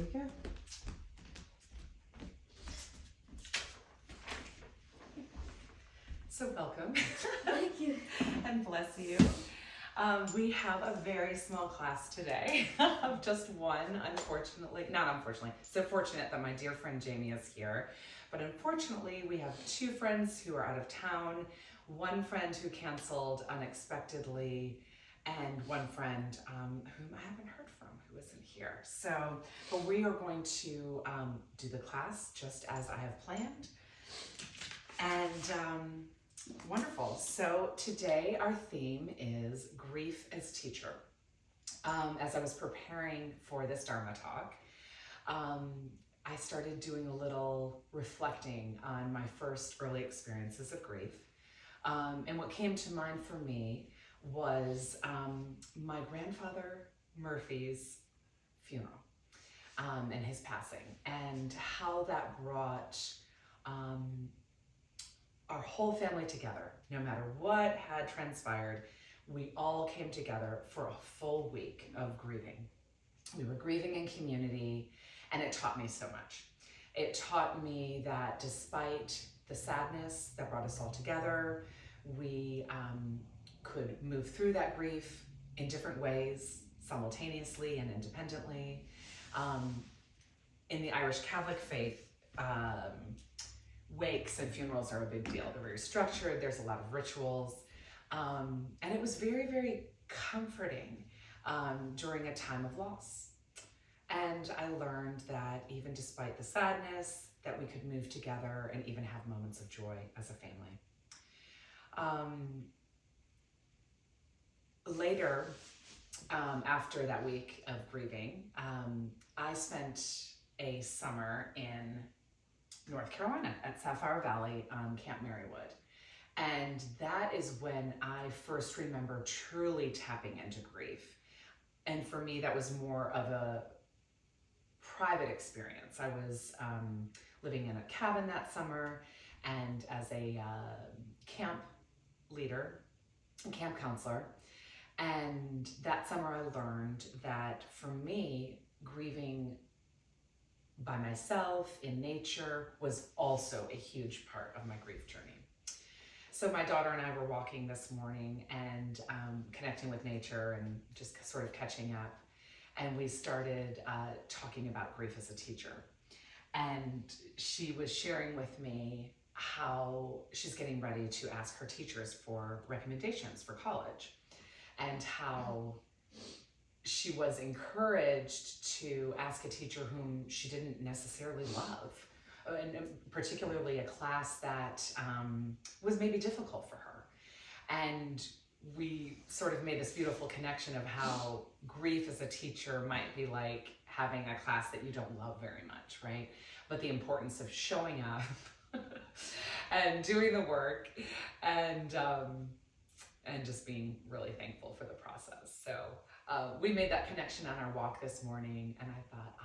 go. So welcome. Thank you. And bless you. We have a very small class today of just one, not unfortunately, so fortunate that my dear friend Jamie is here, but unfortunately we have two friends who are out of town, one friend who canceled unexpectedly, and one friend whom I haven't heard from who isn't here. So, but we are going to do the class just as I have planned. And wonderful. So today our theme is grief as teacher. As I was preparing for this Dharma talk, I started doing a little reflecting on my first early experiences of grief. And what came to mind for me was my grandfather Murphy's funeral and his passing, and how that brought our whole family together. No matter what had transpired, we all came together for a full week of grieving. We were grieving in community, and it taught me so much. It taught me that despite the sadness that brought us all together, we could move through that grief in different ways, simultaneously and independently. In the Irish Catholic faith, wakes and funerals are a big deal. They're very structured, there's a lot of rituals, and it was very, very comforting during a time of loss. And I learned that even despite the sadness, that we could move together and even have moments of joy as a family. Later, after that week of grieving, I spent a summer in North Carolina at Sapphire Valley, Camp Marywood. And that is when I first remember truly tapping into grief. And for me, that was more of a private experience. I was living in a cabin that summer, and as a camp leader, camp counselor. And that summer I learned that for me, grieving by myself, in nature, was also a huge part of my grief journey. So my daughter and I were walking this morning and connecting with nature and just sort of catching up. And we started talking about grief as a teacher. And she was sharing with me how she's getting ready to ask her teachers for recommendations for college, and how she was encouraged to ask a teacher whom she didn't necessarily love, and particularly a class that was maybe difficult for her. And we sort of made this beautiful connection of how grief as a teacher might be like having a class that you don't love very much, right? But the importance of showing up and doing the work and just being really thankful for the process. So we made that connection on our walk this morning, and I thought,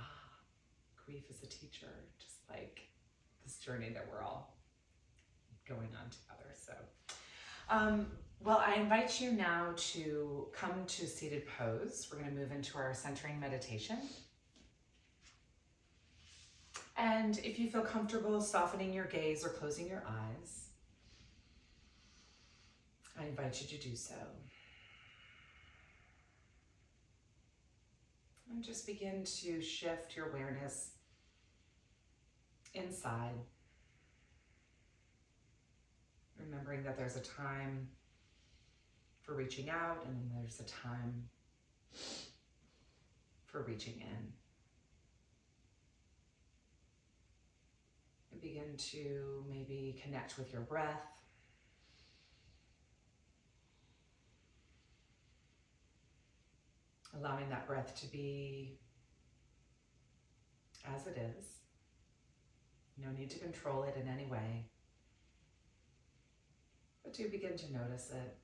grief as a teacher, just like this journey that we're all going on together. So, well, I invite you now to come to seated pose. We're going to move into our centering meditation. And if you feel comfortable softening your gaze or closing your eyes, I invite you to do so. And just begin to shift your awareness inside, remembering that there's a time for reaching out and there's a time for reaching in. And begin to maybe connect with your breath. Allowing that breath to be as it is. No need to control it in any way, but do begin to notice it.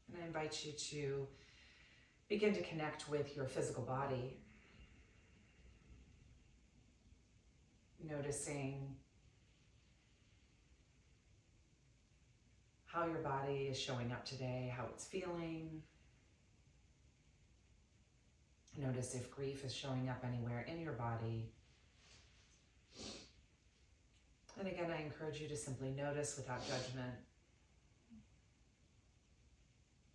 And I invite you to begin to connect with your physical body, noticing how your body is showing up today, how it's feeling, Notice if grief is showing up anywhere in your body. And again, I encourage you to simply notice without judgment.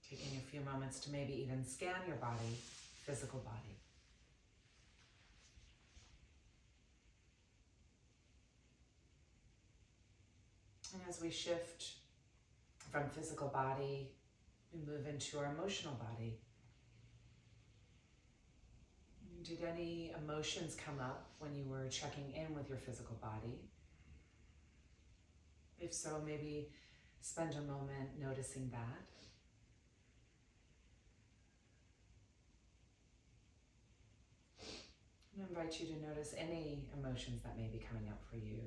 Taking a few moments to maybe even scan your body, physical body. And as we shift from physical body, we move into our emotional body. Did any emotions come up when you were checking in with your physical body? If so, maybe spend a moment noticing that. I invite you to notice any emotions that may be coming up for you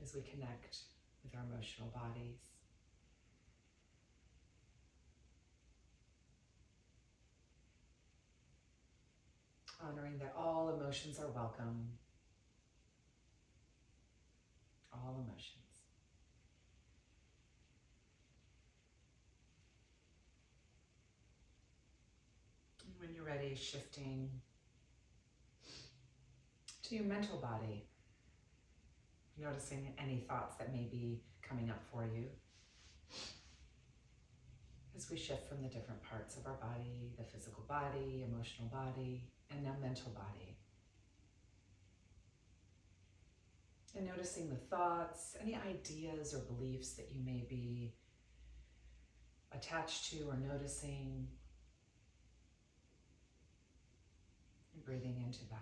as we connect with our emotional bodies. Honoring that all emotions are welcome. All emotions. And when you're ready, shifting to your mental body. Noticing any thoughts that may be coming up for you. As we shift from the different parts of our body, the physical body, emotional body, and now mental body. And noticing the thoughts, any ideas or beliefs that you may be attached to or noticing. And breathing into that.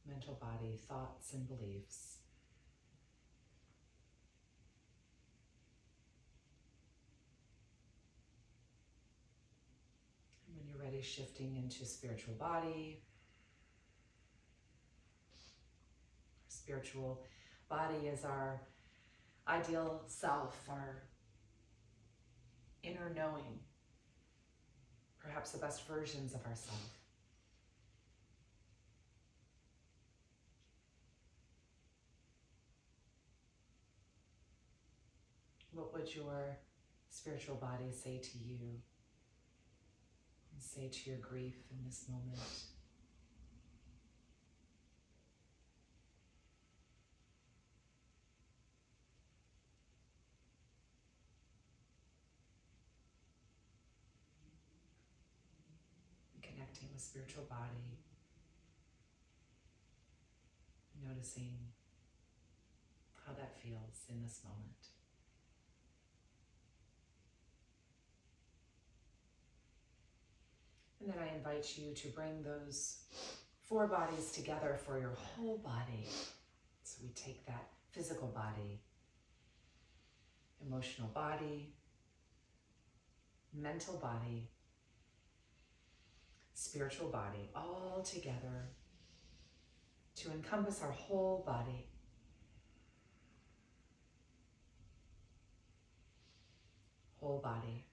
Mental body, thoughts and beliefs. And when you're ready, shifting into spiritual body. Our spiritual body is our ideal self, our inner knowing, perhaps the best versions of ourselves. What would your spiritual body say to you and say to your grief in this moment? And connecting with spiritual body, noticing how that feels in this moment. And then I invite you to bring those 4 bodies together for your whole body. So we take that physical body, emotional body, mental body, spiritual body, all together to encompass our whole body. Whole body.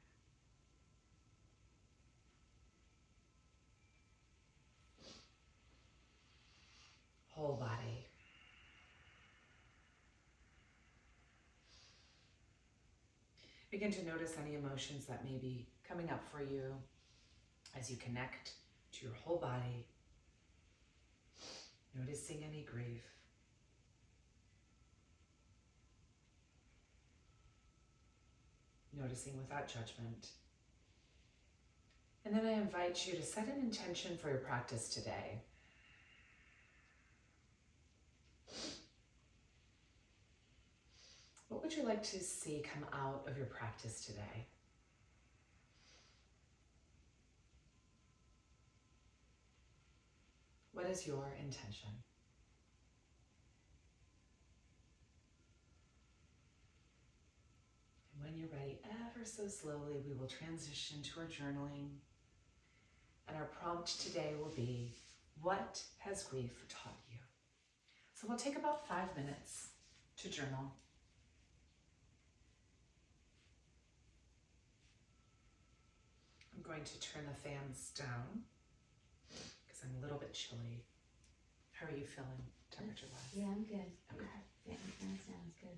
Whole body. Begin to notice any emotions that may be coming up for you as you connect to your whole body. Noticing any grief. Noticing without judgment. And then I invite you to set an intention for your practice today. What would you like to see come out of your practice today? What is your intention? And when you're ready, ever so slowly, we will transition to our journaling. And our prompt today will be, what has grief taught you? So we'll take about 5 minutes to journal. I'm going to turn the fans down because I'm a little bit chilly. How are you feeling temperature-wise? Yeah, I'm good. Okay. Yeah, that sounds good.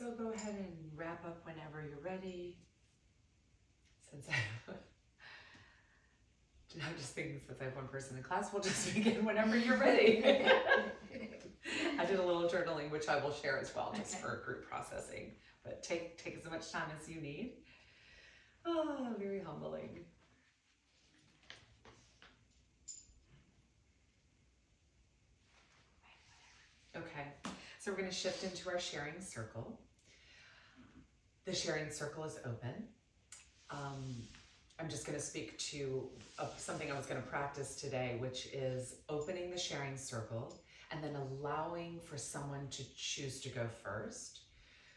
So go ahead and wrap up whenever you're ready. Since I'm just thinking, since I have one person in class, we'll just begin whenever you're ready. I did a little journaling, which I will share as well, just for group processing. But take as much time as you need. Oh, very humbling. Okay, so we're going to shift into our sharing circle. The sharing circle is open. I'm just going to speak to something I was going to practice today, which is opening the sharing circle and then allowing for someone to choose to go first.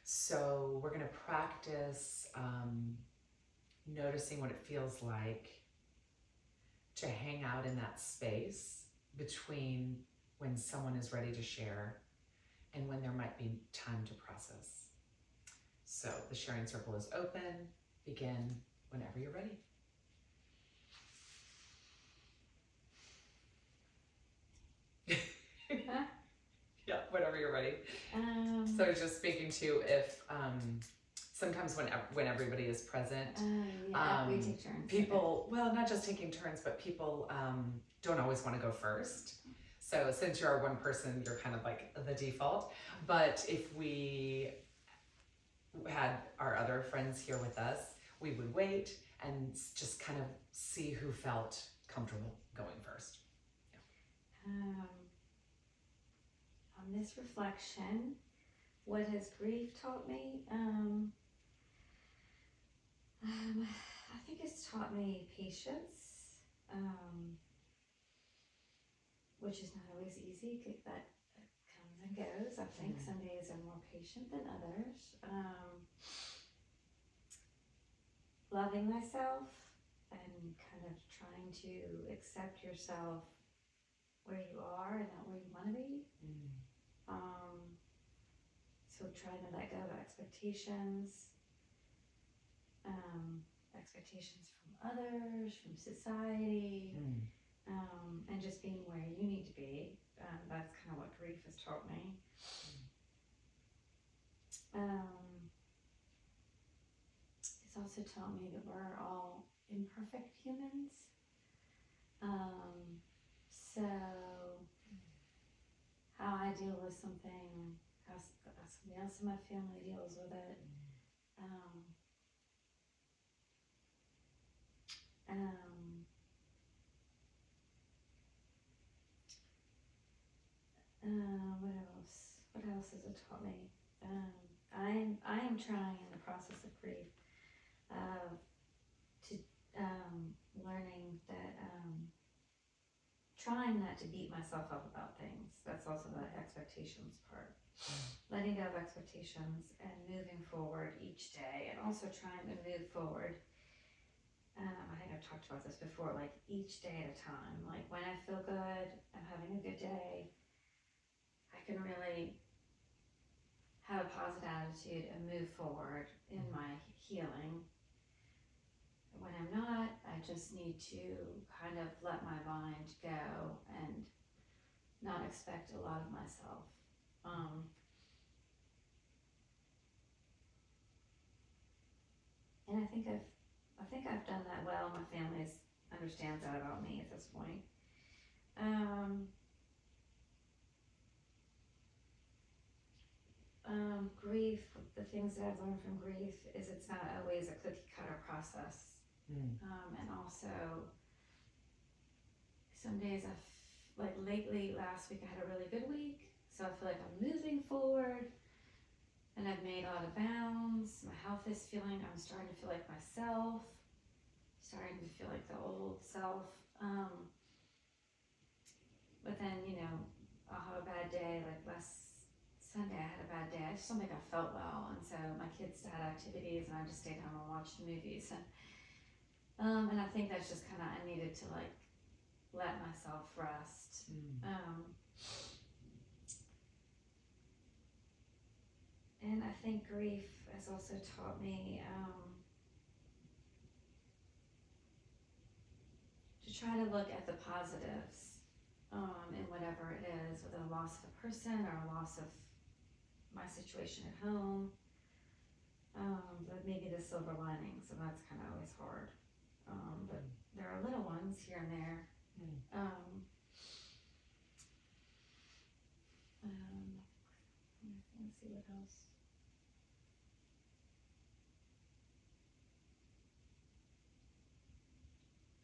So we're going to practice noticing what it feels like to hang out in that space between when someone is ready to share and when there might be time to process. So the sharing circle is open. Begin whenever you're ready. Yeah, whenever you're ready. So I was just speaking to if sometimes when everybody is present, we take turns. People, well, not just taking turns, but people don't always want to go first. So since you're one person, you're kind of like the default. But if we had our other friends here with us, we would wait and just kind of see who felt comfortable going first. On this reflection, what has grief taught me? I think it's taught me patience, which is not always easy. That comes and goes. I think some days are more patient than others. Loving myself and kind of trying to accept yourself where you are and not where you want to be. So trying to let go of expectations, expectations from others, from society, and just being where you need to be. That's kind of what grief has taught me. It's also taught me that we're all imperfect humans. So how I deal with something, how somebody else in my family deals with it. What else? What else has it taught me? I am trying in the process of grief to learning that trying not to beat myself up about things. That's also the expectations part. Letting go of expectations and moving forward each day, and also trying to move forward. I think I've talked about this before, like each day at a time. Like when I feel good, I'm having a good day, I can really have a positive attitude and move forward in my healing. When I'm not, I just need to kind of let my mind go and not expect a lot of myself. And I think I've done that well. My family understands that about me at this point. Grief, the things that I've learned from grief is it's not always a cookie cutter process. And also, some days like lately, last week I had a really good week, so I feel like I'm moving forward and I've made a lot of bounds. My health is feeling, I'm starting to feel like myself, starting to feel like the old self. But then, I'll have a bad day, like last Sunday I had a bad day. I just don't think I felt well, and so my kids had activities and I just stayed home and watched movies. And I think that's just kind of, I needed to like let myself rest. And I think grief has also taught me to try to look at the positives in whatever it is, whether a loss of a person or a loss of my situation at home. but maybe the silver linings, and that's kind of always hard. But there are little ones here and there. Let's see what else.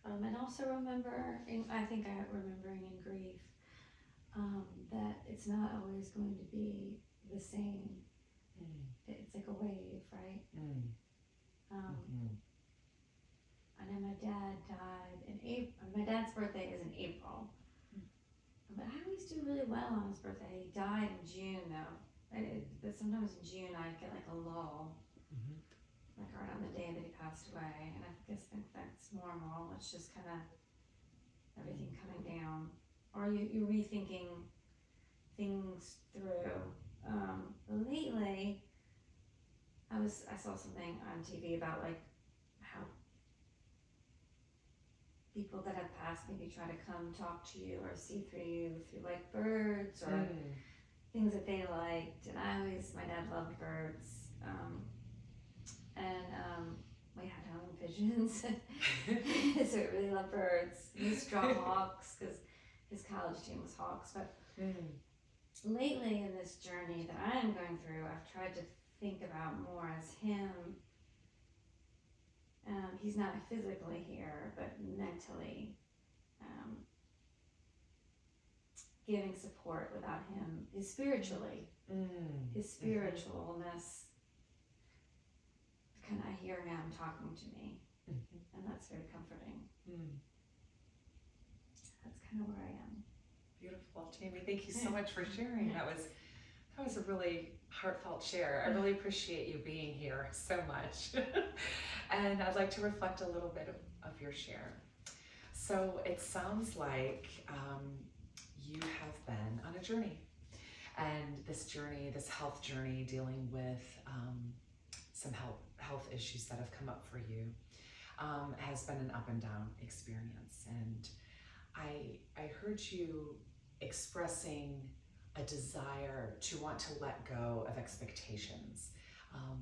And also remembering, I think I remembering in grief, that it's not always going to be the same. It's like a wave, right? I know my dad died in April. My dad's birthday is in April. But I always do really well on his birthday. He died in June though. But sometimes in June I get like a lull. Like around the day that he passed away. And I just think that's normal. It's just kind of everything coming down. Or you're rethinking things through. Lately, I saw something on TV about like how people that have passed maybe try to come talk to you or see through you through like birds or things that they liked. And my dad loved birds. We had home pigeons, so we really loved birds. He used to draw hawks because his college team was hawks. But lately in this journey that I am going through, I've tried to think about more as him. He's not physically here, but mentally giving support without him. His spiritualness, I hear him talking to me, and that's very comforting. That's kind of where I am. Beautiful, Jamie. Thank you so much for sharing. That was a really heartfelt share. I really appreciate you being here so much. And I'd like to reflect a little bit of your share. So it sounds like you have been on a journey, and this journey, this health journey, dealing with some health issues that have come up for you, has been an up and down experience. And I heard you expressing a desire to want to let go of expectations,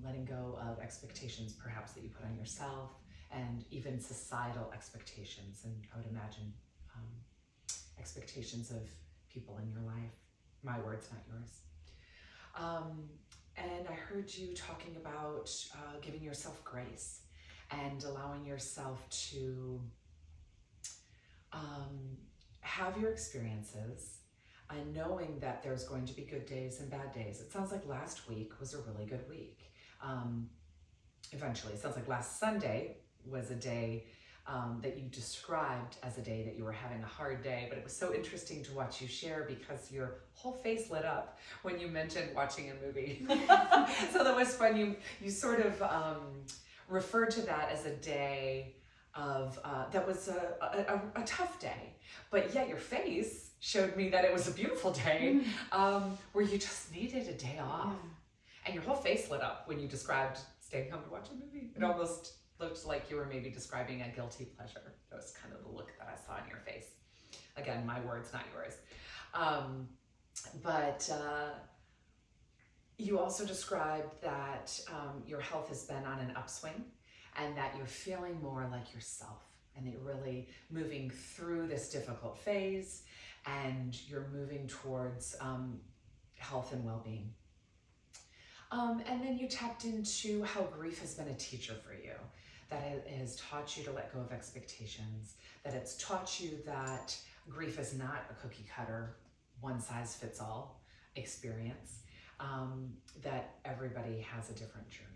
letting go of expectations perhaps that you put on yourself, and even societal expectations, and I would imagine expectations of people in your life. My words, not yours. And I heard you talking about giving yourself grace and allowing yourself to have your experiences, and knowing that there's going to be good days and bad days. It sounds like last week was a really good week. Eventually, it sounds like last Sunday was a day that you described as a day that you were having a hard day, but it was so interesting to watch you share because your whole face lit up when you mentioned watching a movie. So that was fun. You sort of referred to that as a day of that was a tough day, but yet your face showed me that it was a beautiful day, where you just needed a day off. And your whole face lit up when you described staying home to watch a movie. It almost looked like you were maybe describing a guilty pleasure. That was kind of the look that I saw in your face. Again, my words, not yours. But you also described that your health has been on an upswing, and that you're feeling more like yourself, and that you're really moving through this difficult phase, and you're moving towards health and well-being. And then you tapped into how grief has been a teacher for you, that it has taught you to let go of expectations, that it's taught you that grief is not a cookie cutter, one-size-fits-all experience, that everybody has a different journey.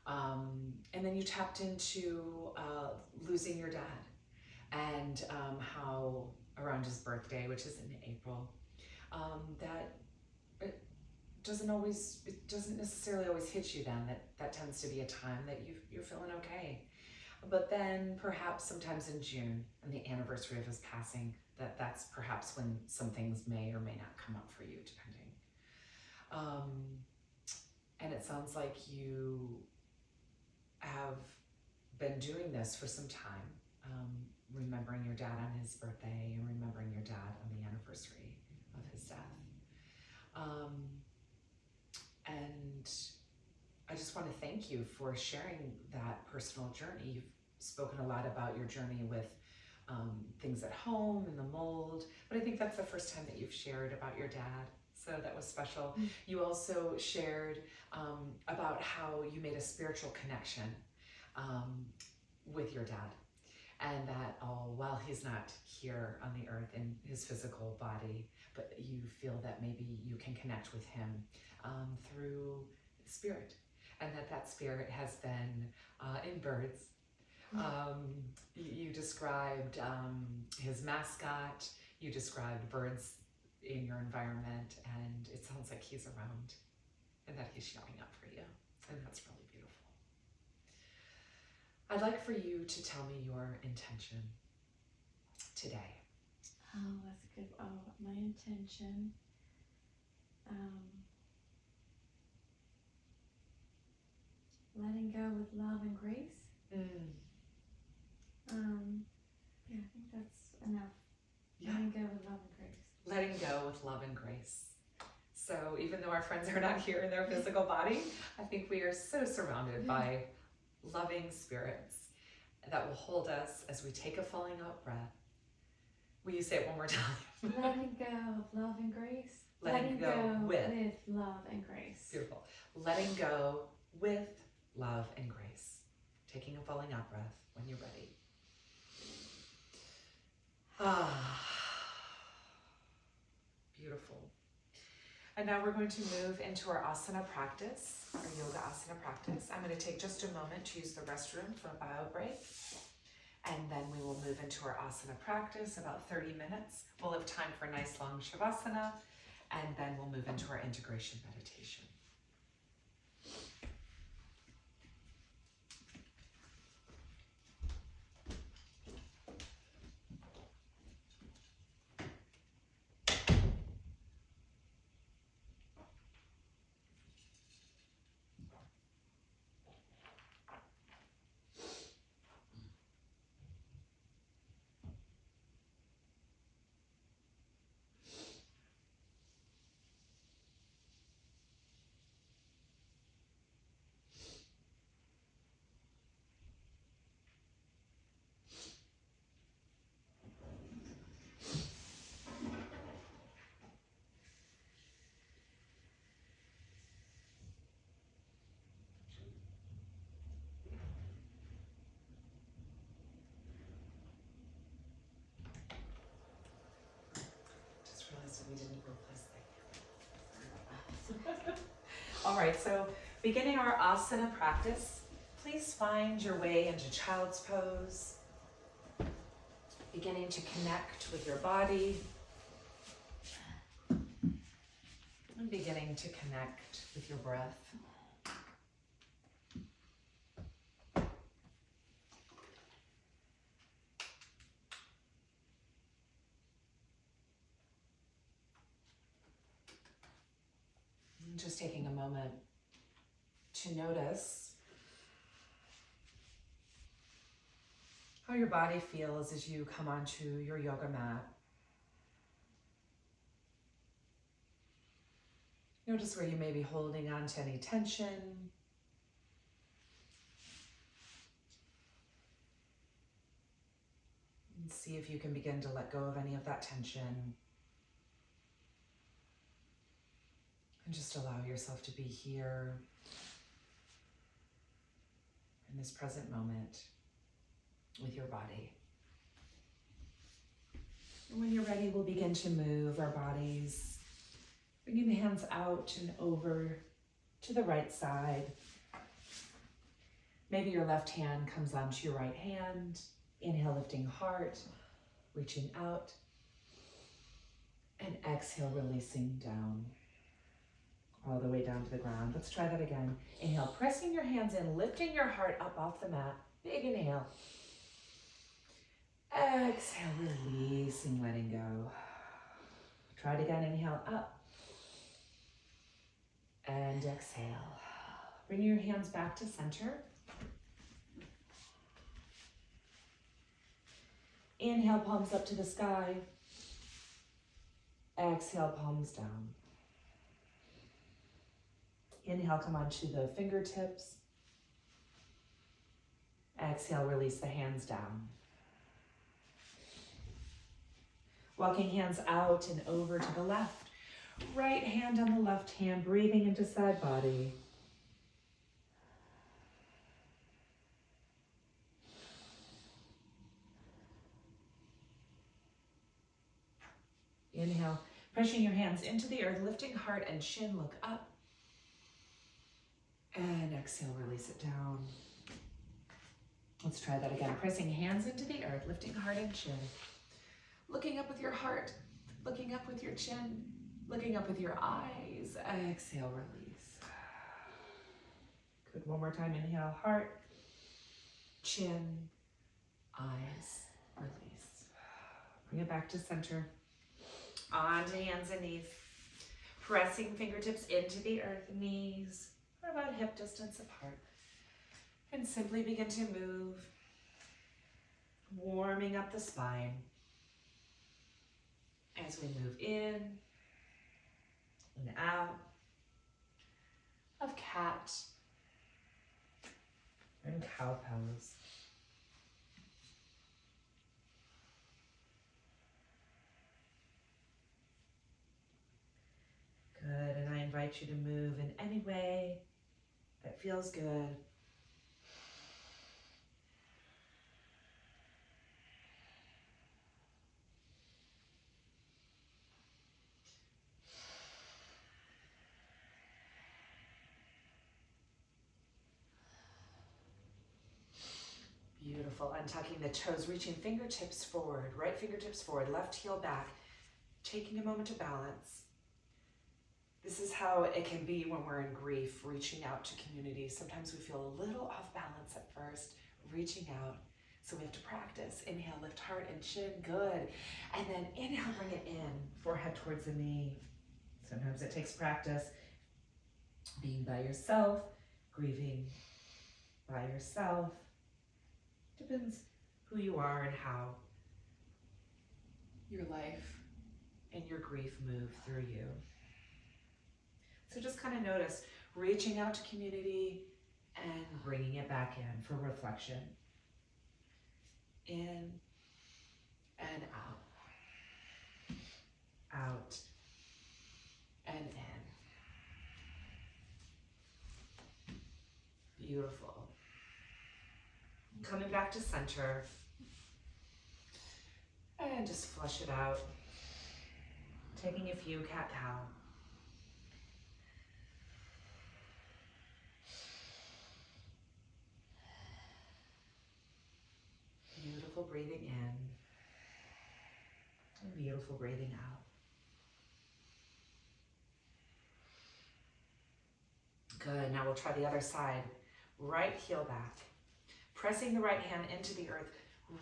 And then you tapped into losing your dad, and how around his birthday, which is in April, that it doesn't necessarily always hit you then, that tends to be a time that you're feeling okay. But then perhaps sometimes in June, on the anniversary of his passing, that's perhaps when some things may or may not come up for you, depending. And it sounds like you have been doing this for some time, remembering your dad on his birthday and remembering your dad on the anniversary of his death. And I just want to thank you for sharing that personal journey. You've spoken a lot about your journey with things at home and the mold, but I think that's the first time that you've shared about your dad. So that was special. You also shared about how you made a spiritual connection with your dad, and that while he's not here on the earth in his physical body, but you feel that maybe you can connect with him through spirit, and that spirit has been in birds. You described his mascot, you described birds in your environment, and it sounds like he's around and that he's showing up for you, and that's really beautiful. I'd like for you to tell me your intention today. Oh, that's good. Oh, my intention. Letting go with love and grace. Yeah, I think that's enough. Yeah. Letting go with love and grace. Letting go with love and grace. So even though our friends are not here in their physical body, I think we are so surrounded by loving spirits that will hold us as we take a falling out breath. Will you say it one more time? Letting go of love and grace. Letting go with love and grace. Beautiful. Letting go with love and grace. Taking a falling out breath when you're ready. Beautiful. And now we're going to move into our asana practice, our yoga asana practice. I'm going to take just a moment to use the restroom for a bio break. And then we will move into our asana practice, about 30 minutes. We'll have time for a nice long shavasana, and then we'll move into our integration meditation. Just realized that we didn't replace that. All right, so beginning our asana practice, please find your way into child's pose. Beginning to connect with your body. And beginning to connect with your breath. And just taking a moment to notice how your body feels as you come onto your yoga mat. Notice where you may be holding on to any tension. And see if you can begin to let go of any of that tension. And just allow yourself to be here in this present moment with your body. And when you're ready, we'll begin to move our bodies, bringing the hands out and over to the right side. Maybe your left hand comes onto your right hand. Inhale, lifting heart, reaching out. And exhale, releasing down, all the way down to the ground. Let's try that again. Inhale, pressing your hands in, lifting your heart up off the mat. Big inhale. Exhale, releasing, letting go. Try it again. Inhale, up. And exhale. Bring your hands back to center. Inhale, palms up to the sky. Exhale, palms down. Inhale, come onto the fingertips. Exhale, release the hands down. Walking hands out and over to the left. Right hand on the left hand, breathing into side body. Inhale, pushing your hands into the earth, lifting heart and chin, look up. And exhale, release it down. Let's try that again. Pressing hands into the earth, lifting heart and chin. Looking up with your heart, looking up with your chin, looking up with your eyes. Exhale, release. Good, one more time. Inhale, heart, chin, eyes, release. Bring it back to center. Onto hands and knees. Pressing fingertips into the earth, knees are about hip distance apart. And simply begin to move, warming up the spine. As we move in and out of cat and cow pose. Good, and I invite you to move in any way that feels good. Beautiful. Untucking the toes, reaching fingertips forward, right fingertips forward, left heel back, taking a moment to balance. This is how it can be when we're in grief, reaching out to community. Sometimes we feel a little off balance at first, reaching out. So we have to practice. Inhale, lift heart and chin, good. And then inhale, bring it in, forehead towards the knee. Sometimes it takes practice. Being by yourself, grieving by yourself. Depends who you are and how your life and your grief move through you. So just kind of notice reaching out to community and bringing it back in for reflection. In and out. Out and in. Beautiful. Coming back to center. And just flush it out. Taking a few cat-cow. Beautiful breathing in and beautiful breathing out. Good, now we'll try the other side. Right heel back, pressing the right hand into the earth,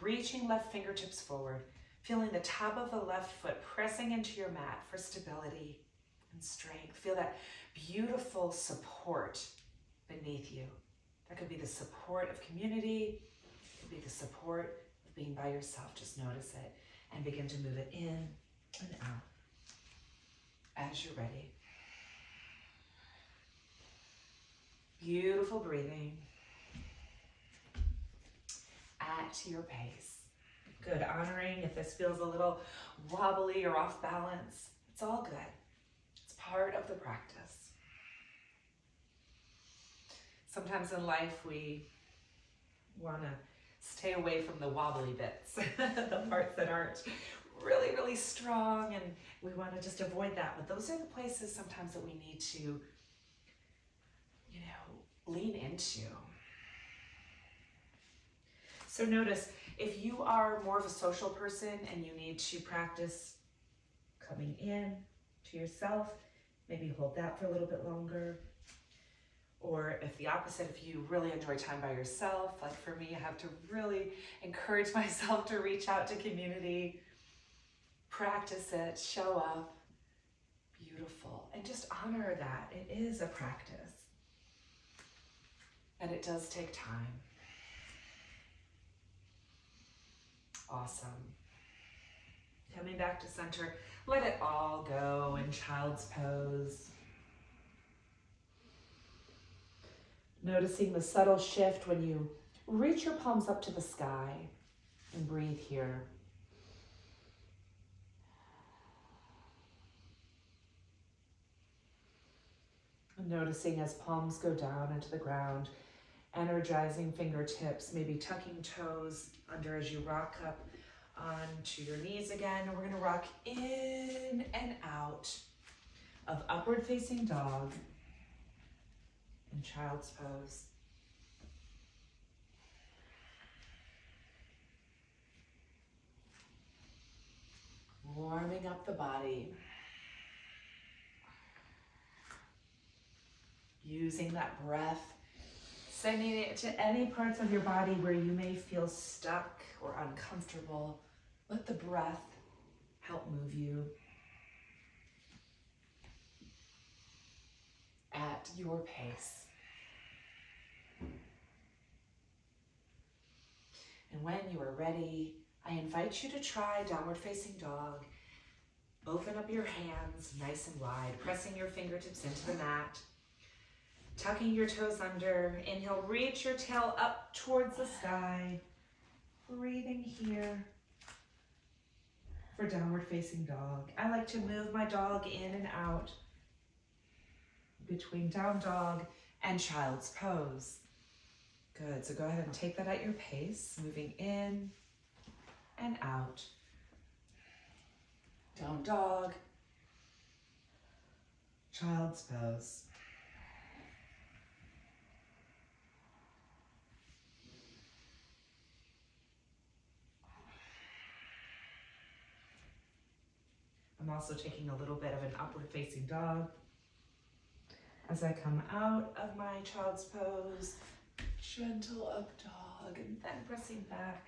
reaching left fingertips forward, feeling the top of the left foot pressing into your mat for stability and strength. Feel that beautiful support beneath you. That could be the support of community, be the support of being by yourself. Just notice it and begin to move it in and out as you're ready. Beautiful breathing at your pace. Good, honoring if this feels a little wobbly or off balance. It's all good. It's part of the practice. Sometimes in life we want to stay away from the wobbly bits, the parts that aren't really, really strong, and we want to just avoid that. But those are the places sometimes that we need to, lean into. So notice, if you are more of a social person and you need to practice coming in to yourself, maybe hold that for a little bit longer. Or if the opposite, if you really enjoy time by yourself, like for me, I have to really encourage myself to reach out to community, practice it, show up. Beautiful. And just honor that. It is a practice. And it does take time. Awesome. Coming back to center, let it all go in child's pose. Noticing the subtle shift when you reach your palms up to the sky and breathe here. And noticing as palms go down into the ground, energizing fingertips, maybe tucking toes under as you rock up onto your knees again. We're going to rock in and out of upward facing dog and child's pose. Warming up the body. Using that breath, sending it to any parts of your body where you may feel stuck or uncomfortable. Let the breath help move you at your pace. And when you are ready, I invite you to try downward facing dog. Open up your hands nice and wide, pressing your fingertips into the mat. Tucking your toes under. Inhale, reach your tail up towards the sky. Breathing here for downward facing dog. I like to move my dog in and out between down dog and child's pose. Good, so go ahead and take that at your pace, moving in and out. Down dog, child's pose. I'm also taking a little bit of an upward facing dog as I come out of my child's pose. Gentle up dog and then pressing back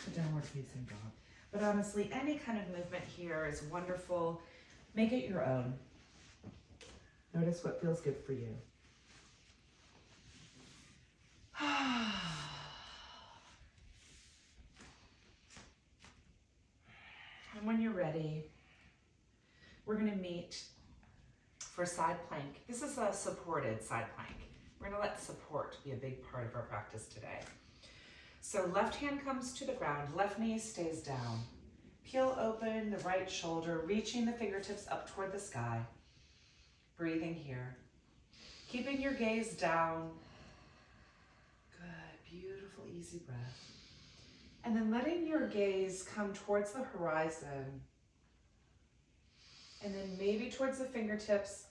to downward facing dog. But honestly, any kind of movement here is wonderful. Make it your own. Notice what feels good for you. And when you're ready, we're going to meet for side plank. This is a supported side plank. We're going to let support be a big part of our practice today. So left hand comes to the ground, left knee stays down. Peel open the right shoulder, reaching the fingertips up toward the sky. Breathing here. Keeping your gaze down. Good, beautiful, easy breath. And then letting your gaze come towards the horizon. And then maybe towards the fingertips.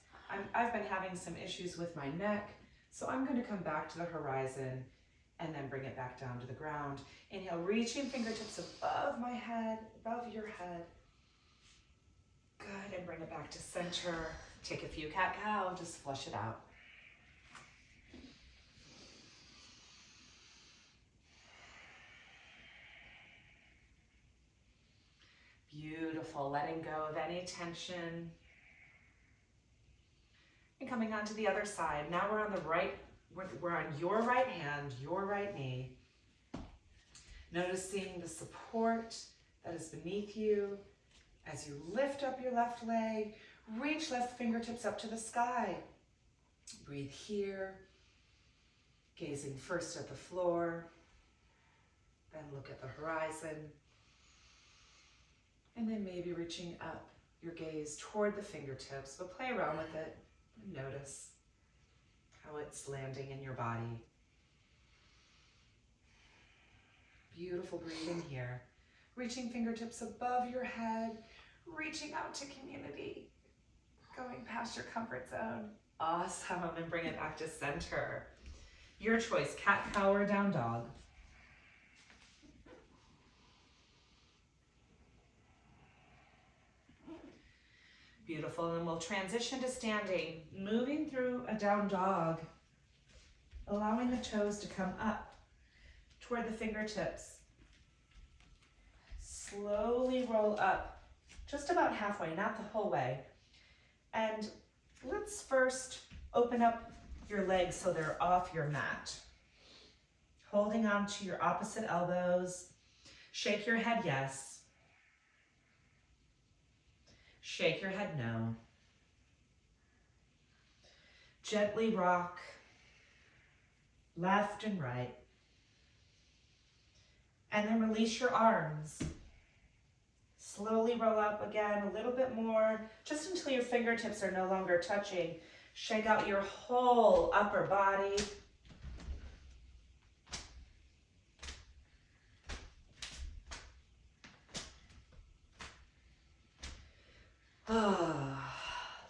I've been having some issues with my neck, so I'm going to come back to the horizon and then bring it back down to the ground. Inhale, reaching fingertips above my head, above your head. Good, and bring it back to center. Take a few cat-cow, just flush it out. Beautiful, letting go of any tension. And coming on to the other side. Now we're on the right, we're on your right hand, your right knee. Noticing the support that is beneath you as you lift up your left leg, reach left fingertips up to the sky. Breathe here, gazing first at the floor, then look at the horizon. And then maybe reaching up your gaze toward the fingertips, but play around with it and notice how it's landing in your body. Beautiful breathing here. Reaching fingertips above your head, reaching out to community, going past your comfort zone. Awesome, and bring it back to center. Your choice, cat-cow or down dog. Beautiful, and we'll transition to standing, moving through a down dog, allowing the toes to come up toward the fingertips. Slowly roll up, just about halfway, not the whole way. And let's first open up your legs so they're off your mat. Holding on to your opposite elbows. Shake your head yes. Shake your head no. Gently rock left and right. And then release your arms. Slowly roll up again a little bit more, just until your fingertips are no longer touching. Shake out your whole upper body.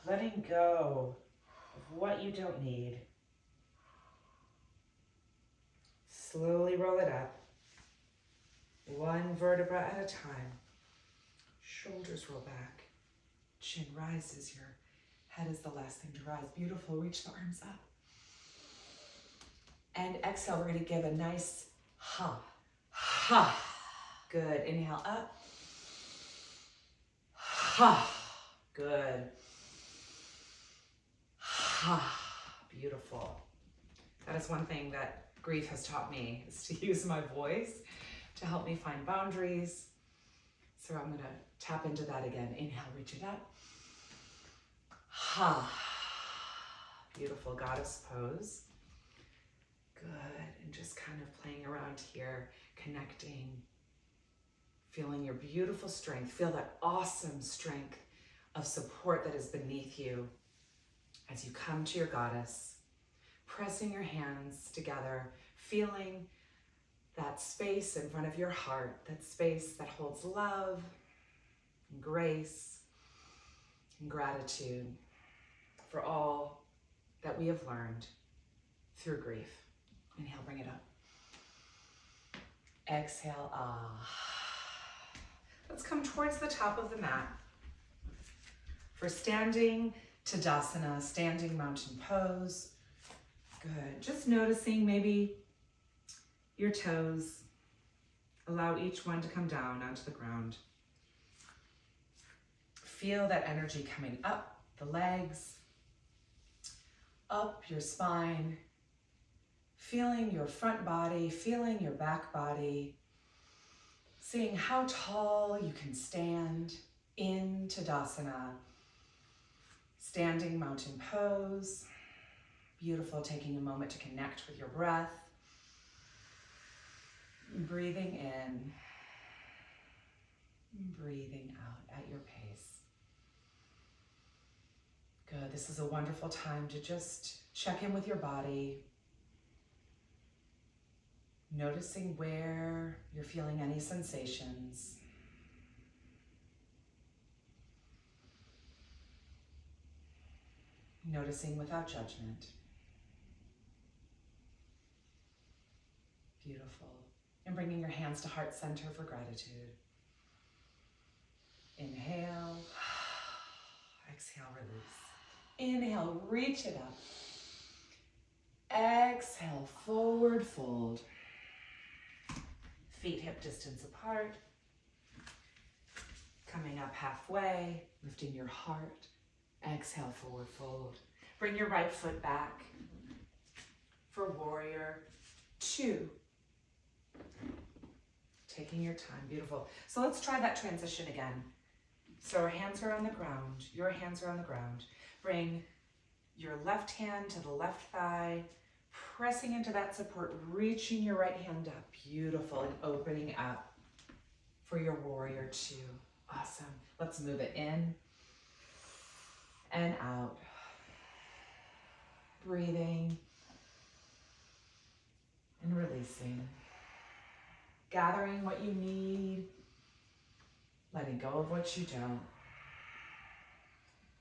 Letting go of what you don't need. Slowly roll it up. One vertebra at a time. Shoulders roll back. Chin rises. Your head is the last thing to rise. Beautiful. Reach the arms up. And exhale, we're going to give a nice ha. Ha. Good. Inhale up. Ha. Good. Ha. Beautiful. That is one thing that grief has taught me, is to use my voice to help me find boundaries. So I'm going to tap into that again. Inhale, reach it up. Ha. Beautiful goddess pose. Good. And just kind of playing around here, connecting, feeling your beautiful strength. Feel that awesome strength of support that is beneath you as you come to your goddess, pressing your hands together, feeling that space in front of your heart, that space that holds love and grace and gratitude for all that we have learned through grief. Inhale, bring it up. Exhale, ah. Let's come towards the top of the mat for standing Tadasana, standing mountain pose. Good. Just noticing maybe your toes. Allow each one to come down onto the ground. Feel that energy coming up the legs, up your spine, feeling your front body, feeling your back body, seeing how tall you can stand in Tadasana, standing mountain pose. Beautiful, taking a moment to connect with your breath. Breathing in, breathing out at your pace. Good, this is a wonderful time to just check in with your body, noticing where you're feeling any sensations. Noticing without judgment. Beautiful. And bringing your hands to heart center for gratitude. Inhale. Exhale, release. Inhale, reach it up. Exhale, forward fold. Feet hip distance apart. Coming up halfway, lifting your heart. Exhale, forward fold. Bring your right foot back for warrior 2. Taking your time, beautiful. So let's try that transition again. So our hands are on the ground, your hands are on the ground. Bring your left hand to the left thigh, pressing into that support, reaching your right hand up, beautiful, and opening up for your warrior 2. Awesome. Let's move it in and out. Breathing and releasing. Gathering what you need, letting go of what you don't,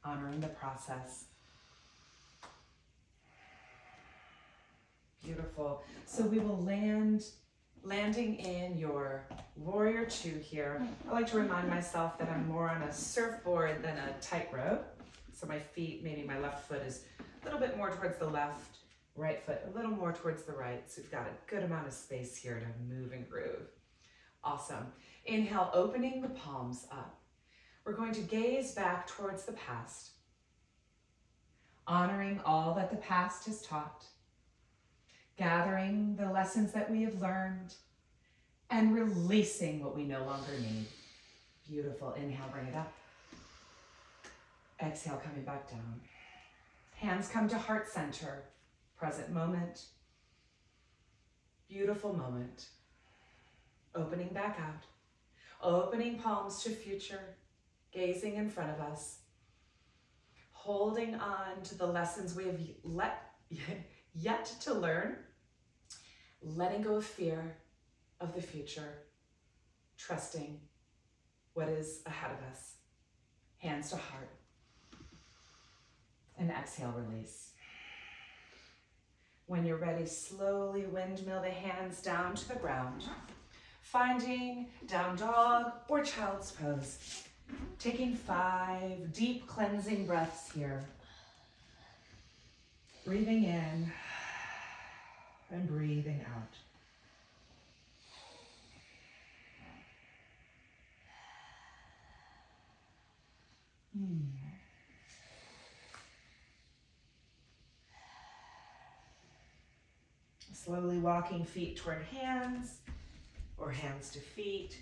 honoring the process. Beautiful. So we will landing in your warrior 2 here. I like to remind myself that I'm more on a surfboard than a tightrope. So my feet, maybe my left foot is a little bit more towards the left, right foot a little more towards the right. So we've got a good amount of space here to move and groove. Awesome. Inhale, opening the palms up. We're going to gaze back towards the past, honoring all that the past has taught, gathering the lessons that we have learned, and releasing what we no longer need. Beautiful. Inhale, bring it up. Exhale, coming back down. Hands come to heart center, present moment. Beautiful moment. Opening back out. Opening palms to future. Gazing in front of us. Holding on to the lessons we have yet to learn. Letting go of fear of the future. Trusting what is ahead of us. Hands to heart. And exhale, release. When you're ready, slowly windmill the hands down to the ground, finding down dog or child's pose. Taking 5 deep cleansing breaths here. Breathing in and breathing out. Slowly walking feet toward hands or hands to feet.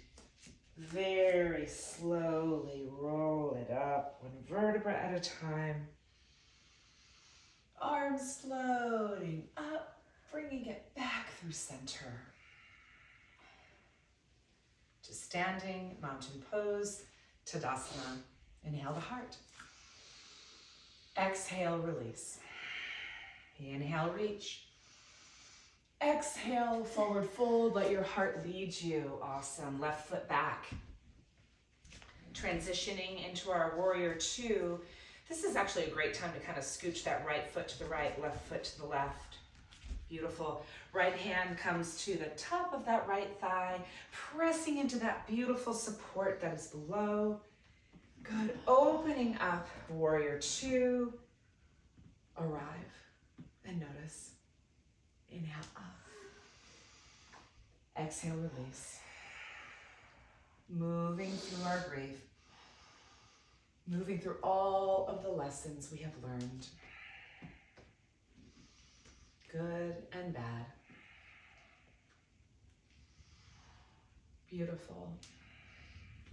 Very slowly roll it up, one vertebra at a time. Arms floating up, bringing it back through center. To standing mountain pose, Tadasana. Inhale the heart. Exhale, release. Inhale, reach. Exhale, forward fold, let your heart lead you. Awesome, left foot back. Transitioning into our warrior 2. This is actually a great time to kind of scooch that right foot to the right, left foot to the left. Beautiful. Right hand comes to the top of that right thigh, pressing into that beautiful support that is below. Good, opening up, warrior 2. Arrive and notice. Inhale up. Exhale, release. Moving through our grief. Moving through all of the lessons we have learned. Good and bad. Beautiful.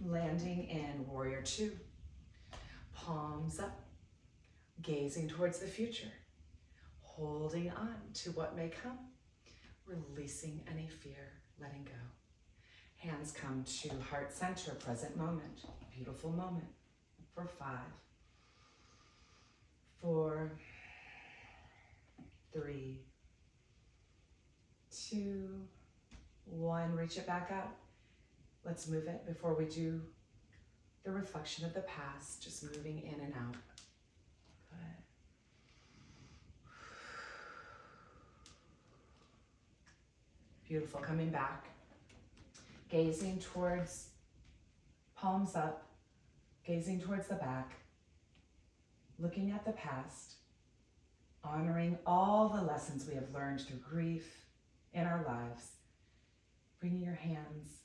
Landing in warrior 2. Palms up. Gazing towards the future. Holding on to what may come, releasing any fear, letting go. Hands come to heart center, present moment. Beautiful moment for 5, 4, 3, 2, 1. Reach it back out. Let's move it before we do the reflection of the past, just moving in and out. Good. Beautiful, coming back, gazing towards, palms up, gazing towards the back, looking at the past, honoring all the lessons we have learned through grief in our lives, bringing your hands,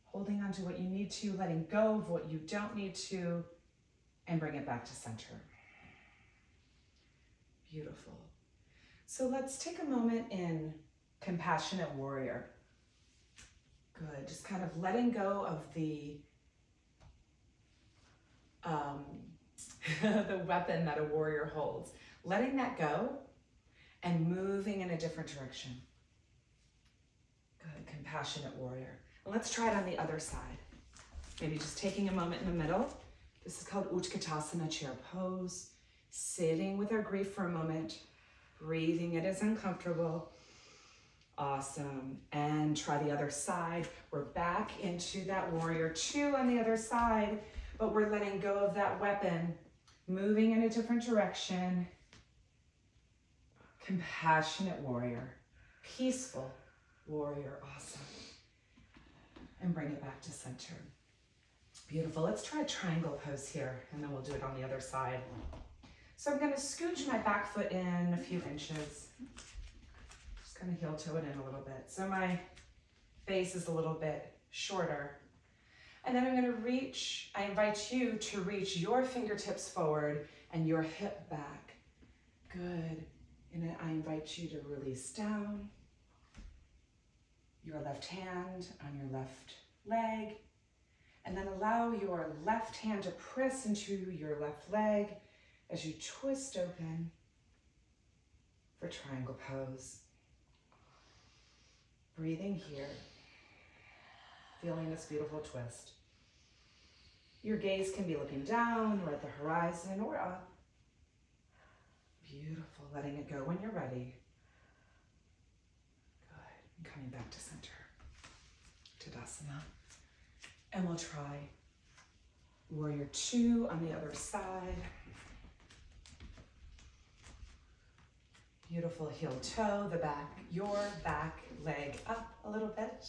holding on to what you need to, letting go of what you don't need to, and bring it back to center. Beautiful. So let's take a moment in compassionate warrior. Good, just kind of letting go of the the weapon that a warrior holds. Letting that go and moving in a different direction. Good, compassionate warrior. And let's try it on the other side. Maybe just taking a moment in the middle. This is called Utkatasana, chair pose. Sitting with our grief for a moment. Breathing, it is uncomfortable. Awesome. And try the other side. We're back into that warrior 2 on the other side, but we're letting go of that weapon, moving in a different direction. Compassionate warrior. Peaceful warrior. Awesome. And bring it back to center. Beautiful. Let's try a triangle pose here, and then we'll do it on the other side. So I'm going to scooch my back foot in a few inches. Just going to heel toe it in a little bit. So my face is a little bit shorter. And then I'm going to reach, I invite you to reach your fingertips forward and your hip back. Good. And I invite you to release down. Your left hand on your left leg. And then allow your left hand to press into your left leg as you twist open for triangle pose. Breathing here. Feeling this beautiful twist. Your gaze can be looking down or at the horizon or up. Beautiful. Letting it go when you're ready. Good. And coming back to center. Tadasana. And we'll try Warrior 2 on the other side. Beautiful heel toe, your back leg up a little bit.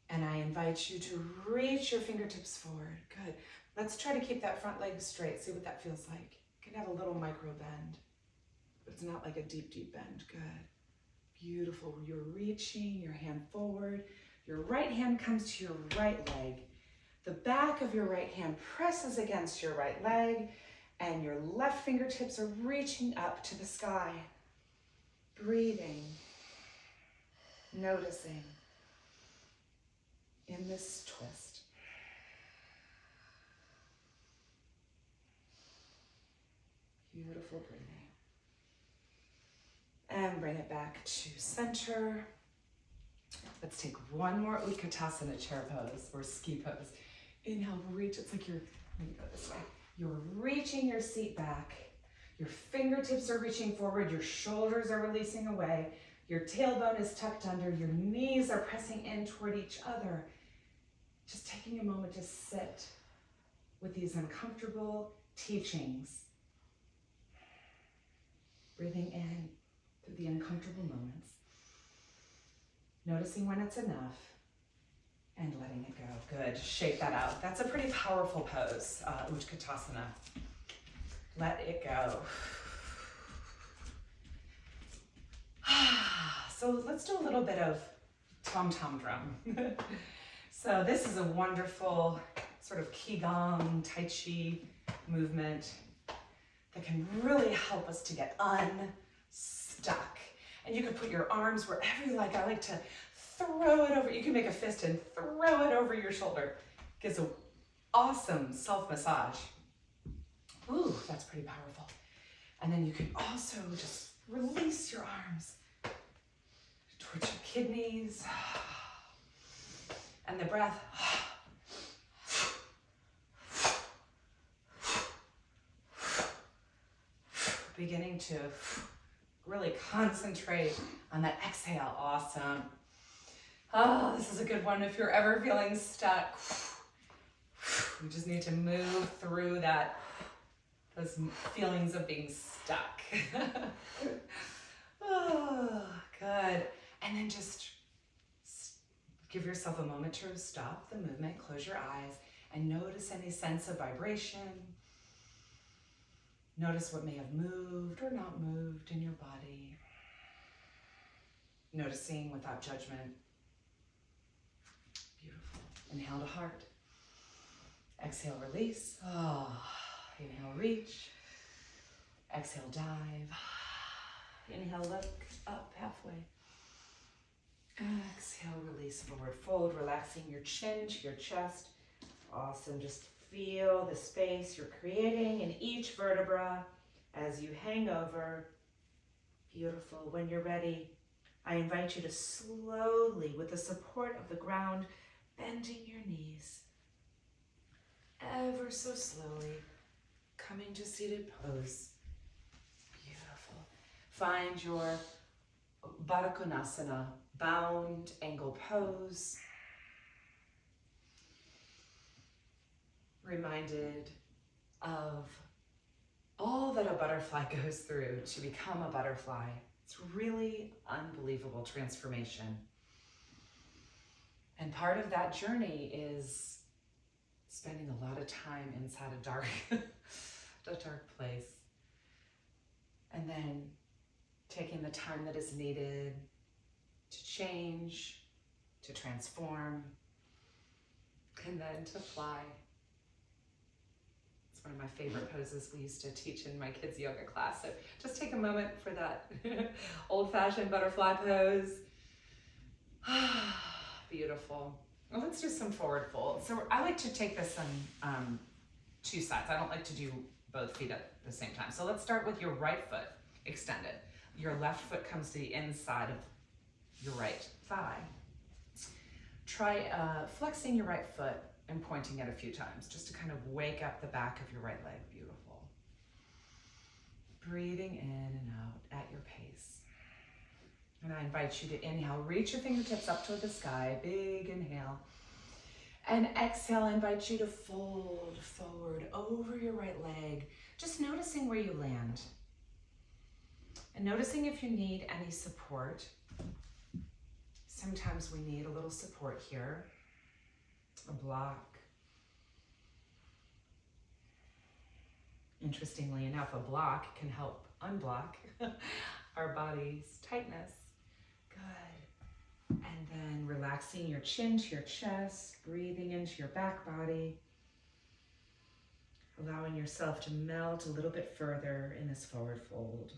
And I invite you to reach your fingertips forward. Good. Let's try to keep that front leg straight. See what that feels like. You can have a little micro bend, but it's not like a deep, deep bend. Good. Beautiful. You're reaching your hand forward. Your right hand comes to your right leg. The back of your right hand presses against your right leg, and your left fingertips are reaching up to the sky. Breathing, noticing in this twist. Beautiful breathing. And bring it back to center. Let's take one more Utkatasana chair pose or ski pose. Inhale, reach. It's like let me go this way. You're reaching your seat back. Your fingertips are reaching forward. Your shoulders are releasing away. Your tailbone is tucked under. Your knees are pressing in toward each other. Just taking a moment to sit with these uncomfortable teachings. Breathing in through the uncomfortable moments. Noticing when it's enough. And letting it go. Good. Shake that out. That's a pretty powerful pose, Utkatasana. Let it go. So let's do a little bit of tom-tom drum. So this is a wonderful sort of Qigong, Tai Chi movement that can really help us to get unstuck. And you can put your arms wherever you like. I like to throw it over. You can make a fist and throw it over your shoulder. Gives an awesome self-massage. Ooh, that's pretty powerful. And then you can also just release your arms towards your kidneys. And the breath. Beginning to really concentrate on that exhale. Awesome. Oh, this is a good one if you're ever feeling stuck. You just need to move through those feelings of being stuck. Oh, good. And then just give yourself a moment to stop the movement, close your eyes, and notice any sense of vibration. Notice what may have moved or not moved in your body. Noticing without judgment. Beautiful. Inhale to heart. Exhale, release. Oh, inhale, reach. Exhale, dive. Inhale, look up halfway. Exhale, release, forward fold, relaxing your chin to your chest. Awesome. Just feel the space you're creating in each vertebra as you hang over. Beautiful. When you're ready, I invite you to slowly, with the support of the ground, bending your knees, ever so slowly, coming to seated pose. Beautiful. Find your Baddha Konasana, bound angle pose. Reminded of all that a butterfly goes through to become a butterfly. It's really unbelievable transformation. And part of that journey is spending a lot of time inside a dark place. And then taking the time that is needed to change, to transform, and then to fly. It's one of my favorite poses we used to teach in my kids' yoga class. So just take a moment for that old-fashioned butterfly pose. Beautiful. Well, let's do some forward fold. So I like to take this on two sides. I don't like to do both feet at the same time. So let's start with your right foot extended. Your left foot comes to the inside your right thigh. Try flexing your right foot and pointing it a few times, just to kind of wake up the back of your right leg. Beautiful. Breathing in and out at your pace. And I invite you to inhale, reach your fingertips up toward the sky, big inhale. And exhale, I invite you to fold forward over your right leg, just noticing where you land. And noticing if you need any support. Sometimes we need a little support here, a block. Interestingly enough, a block can help unblock our body's tightness. Good. And then relaxing your chin to your chest, breathing into your back body, allowing yourself to melt a little bit further in this forward fold.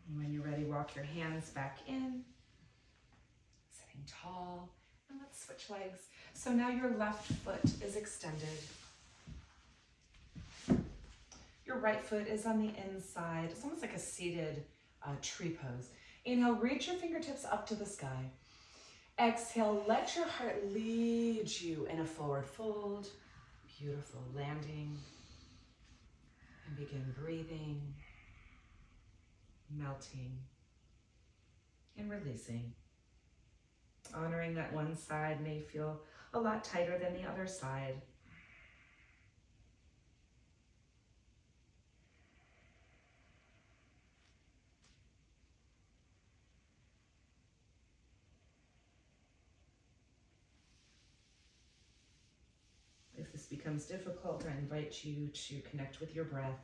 And when you're ready, walk your hands back in, sitting tall, and let's switch legs. So now your left foot is extended. Your right foot is on the inside. It's almost like a seated tree pose. Inhale, reach your fingertips up to the sky. Exhale, let your heart lead you in a forward fold. Beautiful, landing. And begin breathing, melting, and releasing. Honoring that one side may feel a lot tighter than the other side. If this becomes difficult, I invite you to connect with your breath.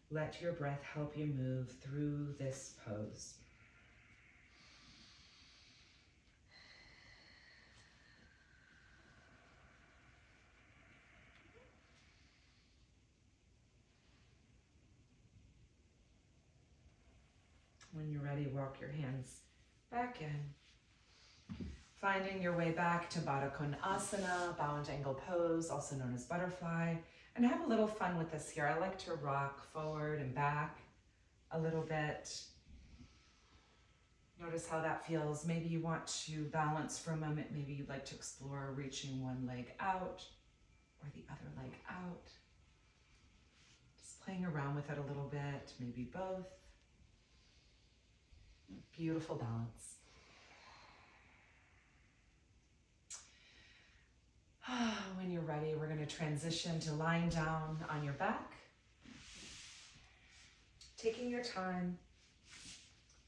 Let your breath help you move through this pose. When you're ready, walk your hands back in. Finding your way back to Baddha Konasana, bound angle pose, also known as butterfly. And have a little fun with this here. I like to rock forward and back a little bit. Notice how that feels. Maybe you want to balance for a moment. Maybe you'd like to explore reaching one leg out or the other leg out. Just playing around with it a little bit, maybe both. Beautiful balance. When you're ready, we're going to transition to lying down on your back. Taking your time,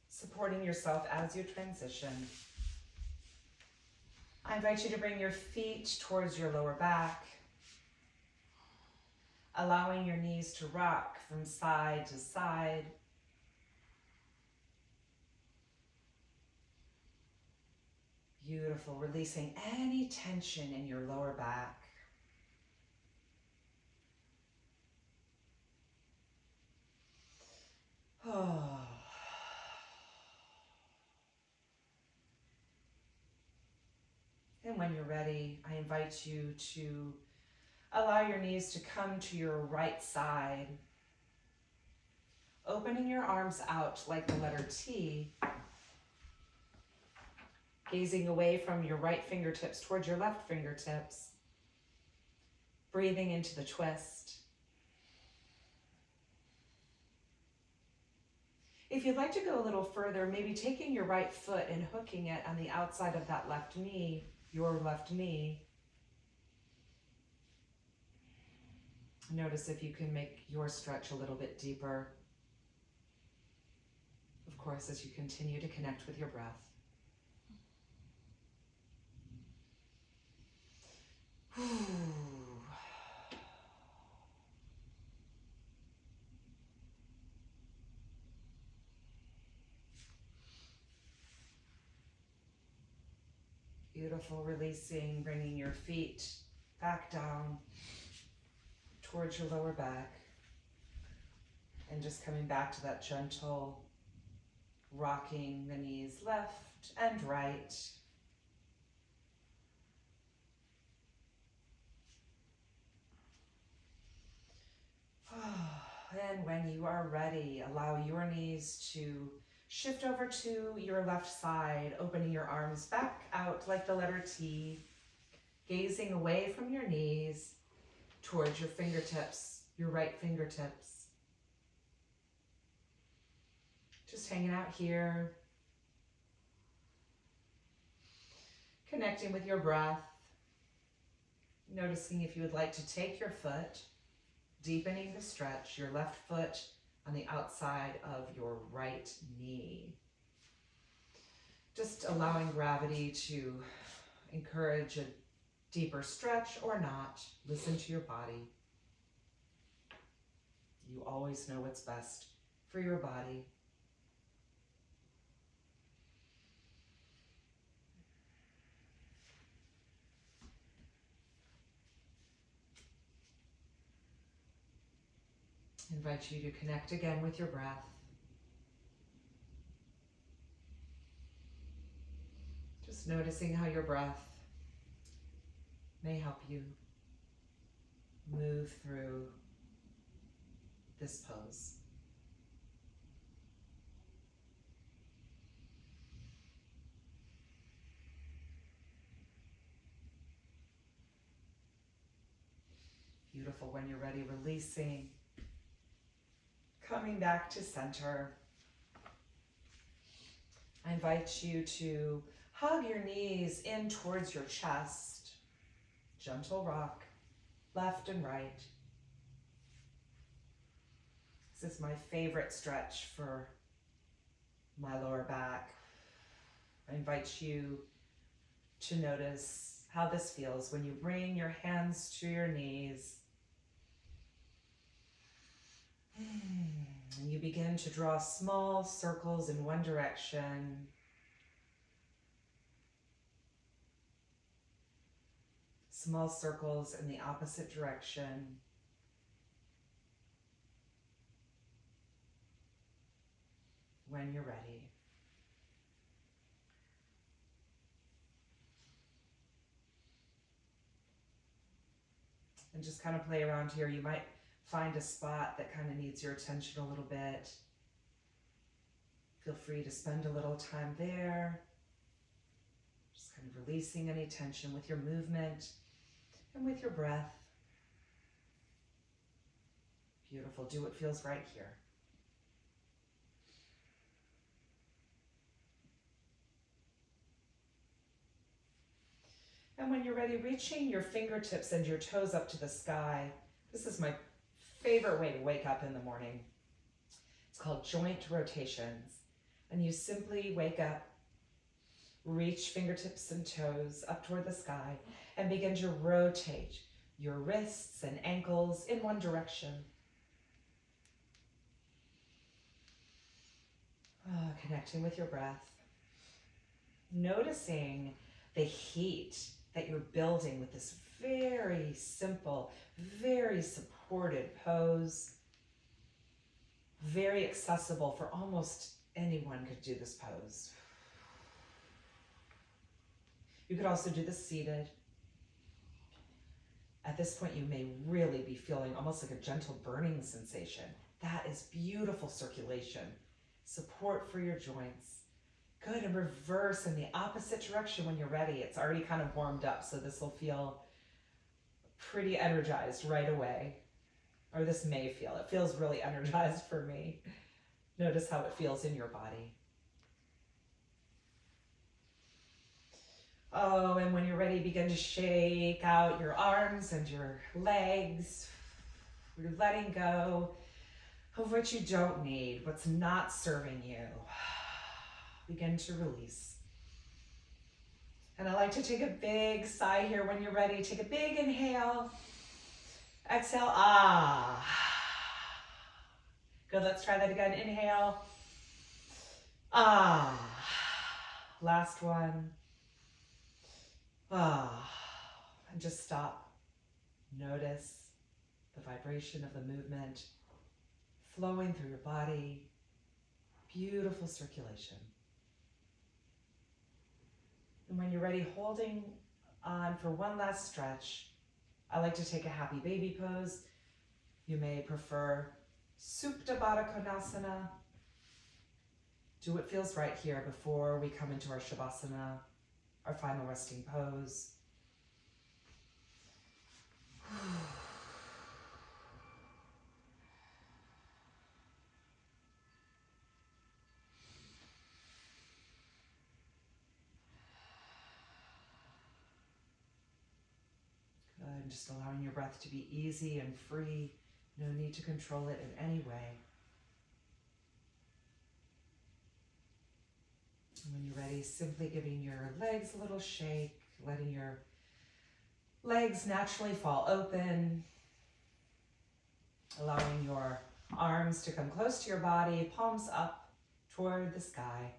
supporting yourself as you transition. I invite you to bring your feet towards your lower back, allowing your knees to rock from side to side. Beautiful, releasing any tension in your lower back. Oh. And when you're ready, I invite you to allow your knees to come to your right side, opening your arms out like the letter T, gazing away from your right fingertips towards your left fingertips, breathing into the twist. If you'd like to go a little further, maybe taking your right foot and hooking it on the outside of that left knee, your left knee. Notice if you can make your stretch a little bit deeper. Of course, as you continue to connect with your breath. Beautiful, releasing, bringing your feet back down towards your lower back. And just coming back to that gentle rocking the knees left and right. then when you are ready, allow your knees to shift over to your left side, opening your arms back out like the letter T, gazing away from your knees towards your fingertips, your right fingertips. Just hanging out here, connecting with your breath, noticing if you would like to take your foot, deepening the stretch, your left foot on the outside of your right knee. Just allowing gravity to encourage a deeper stretch or not. Listen to your body. You always know what's best for your body. I invite you to connect again with your breath. Just noticing how your breath may help you move through this pose. Beautiful. When you're ready, releasing, coming back to center. I invite you to hug your knees in towards your chest. Gentle rock, left and right. This is my favorite stretch for my lower back. I invite you to notice how this feels when you bring your hands to your knees. And you begin to draw small circles in one direction. Small circles in the opposite direction. When you're ready. And just kind of play around here. You might find a spot that kind of needs your attention a little bit. Feel free to spend a little time there. Just kind of releasing any tension with your movement and with your breath. Beautiful. Do what feels right here. And when you're ready, reaching your fingertips and your toes up to the sky. This is my favorite way to wake up in the morning. It's called joint rotations. And you simply wake up, reach fingertips and toes up toward the sky, and begin to rotate your wrists and ankles in one direction. Connecting with your breath. Noticing the heat that you're building with this very simple, very supported pose. Very accessible for almost anyone could do this pose. You could also do this seated. At this point, you may really be feeling almost like a gentle burning sensation. That is beautiful circulation. Support for your joints. Good, and reverse in the opposite direction when you're ready. It's already kind of warmed up, so this will feel pretty energized right away. Or this may feel. It feels really energized for me. Notice how it feels in your body. Oh, and when you're ready, begin to shake out your arms and your legs. You're letting go of what you don't need, what's not serving you. Begin to release. And I like to take a big sigh here when you're ready. Take a big inhale. Exhale, ah. Good, let's try that again. Inhale, ah. Last one. Ah. And just stop. Notice the vibration of the movement flowing through your body. Beautiful circulation. And when you're ready, holding on for one last stretch, I like to take a happy baby pose. You may prefer Supta Baddha Konasana. Do what feels right here before we come into our Shavasana, our final resting pose. Good, just allowing your breath to be easy and free. No need to control it in any way. And when you're ready, simply giving your legs a little shake, letting your legs naturally fall open, allowing your arms to come close to your body, palms up toward the sky.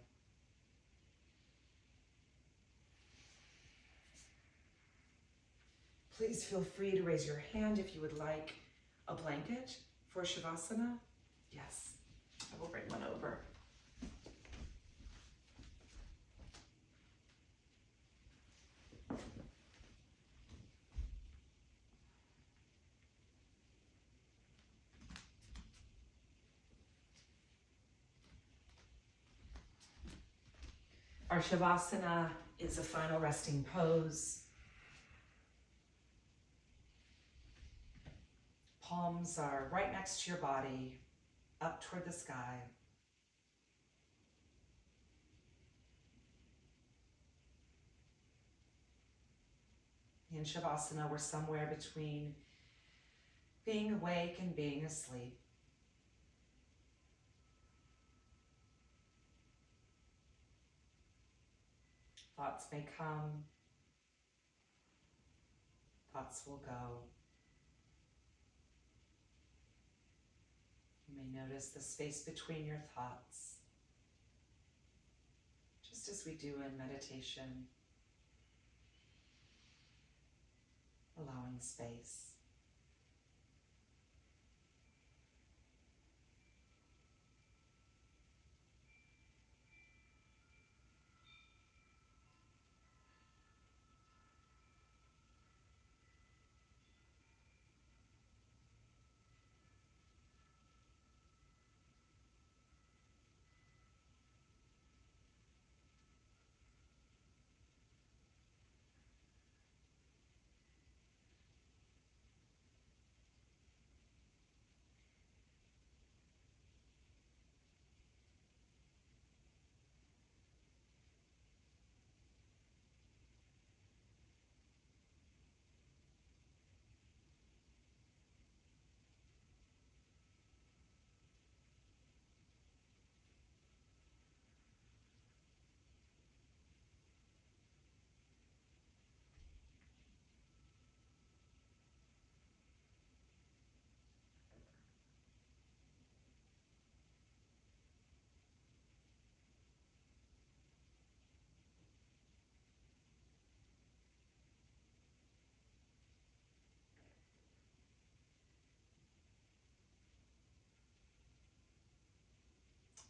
Please feel free to raise your hand if you would like a blanket for Shavasana. Yes, I will bring one over. Our Shavasana is a final resting pose. Palms are right next to your body, up toward the sky. In Shavasana, we're somewhere between being awake and being asleep. Thoughts may come, thoughts will go. You may notice the space between your thoughts, just as we do in meditation, allowing space.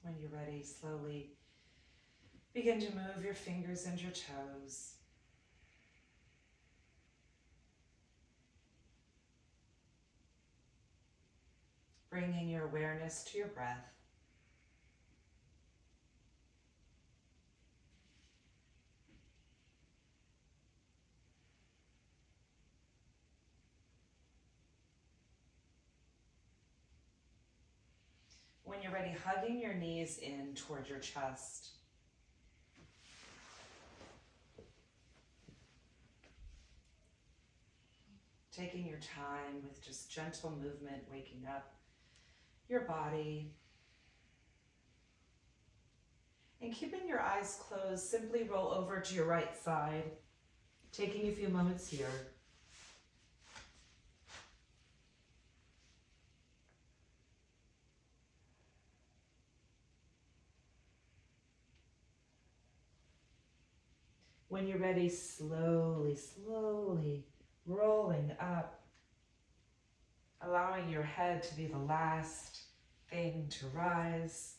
When you're ready, slowly begin to move your fingers and your toes. Bringing your awareness to your breath. When you're ready, hugging your knees in toward your chest. Taking your time with just gentle movement, waking up your body. And keeping your eyes closed, simply roll over to your right side, taking a few moments here. When you're ready, slowly, slowly rolling up, allowing your head to be the last thing to rise.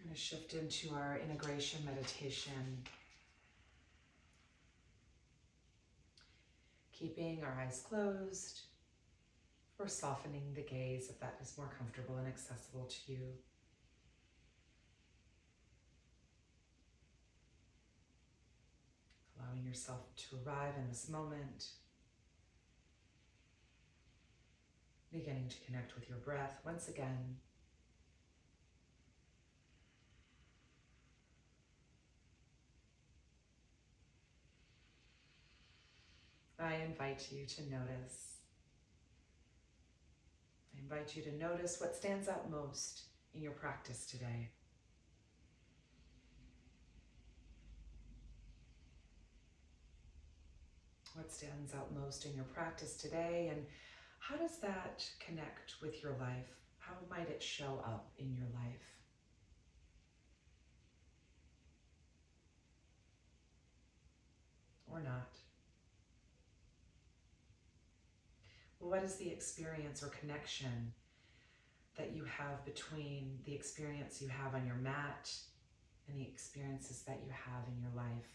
We're going to shift into our integration meditation. Keeping our eyes closed or softening the gaze if that is more comfortable and accessible to you. Allowing yourself to arrive in this moment. Beginning to connect with your breath once again. I invite you to notice. I invite you to notice what stands out most in your practice today. What stands out most in your practice today, and how does that connect with your life? How might it show up in your life? Or not? Well, what is the experience or connection that you have between the experience you have on your mat and the experiences that you have in your life?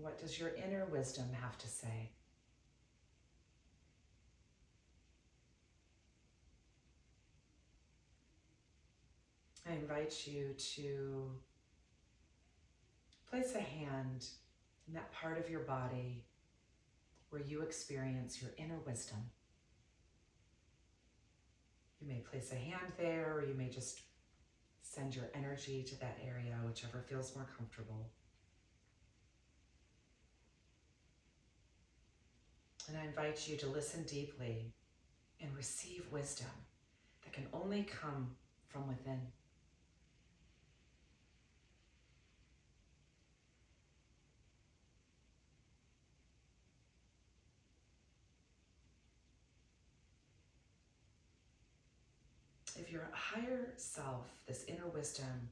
What does your inner wisdom have to say? I invite you to place a hand in that part of your body where you experience your inner wisdom. You may place a hand there, or you may just send your energy to that area, whichever feels more comfortable. And I invite you to listen deeply and receive wisdom that can only come from within. If your higher self, this inner wisdom,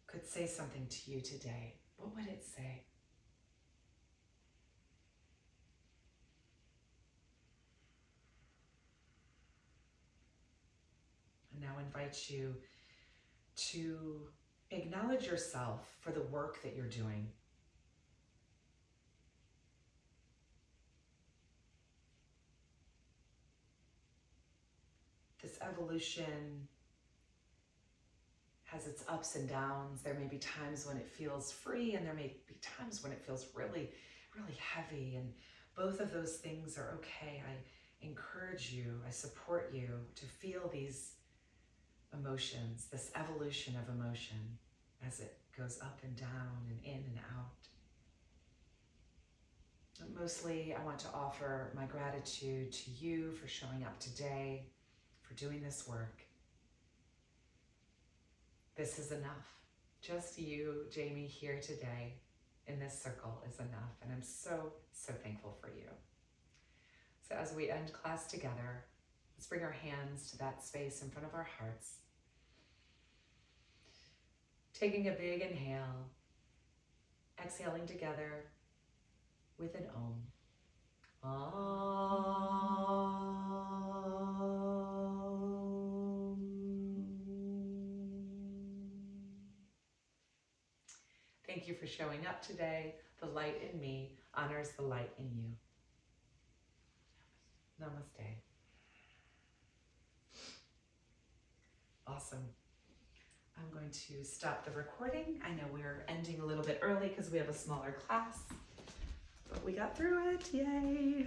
could say something to you today, what would it say? I now invite you to acknowledge yourself for the work that you're doing. This evolution has its ups and downs. There may be times when it feels free, and there may be times when it feels really, really heavy. And both of those things are okay. I encourage you, I support you to feel these emotions, this evolution of emotion as it goes up and down and in and out. But mostly, I want to offer my gratitude to you for showing up today, for doing this work. This is enough. Just you, Jamie, here today in this circle is enough. And I'm so, so thankful for you. So as we end class together, let's bring our hands to that space in front of our hearts. Taking a big inhale, exhaling together with an Om. Thank you for showing up today. The light in me honors the light in you. Namaste. Awesome. I'm going to stop the recording. I know we're ending a little bit early because we have a smaller class, but we got through it. Yay.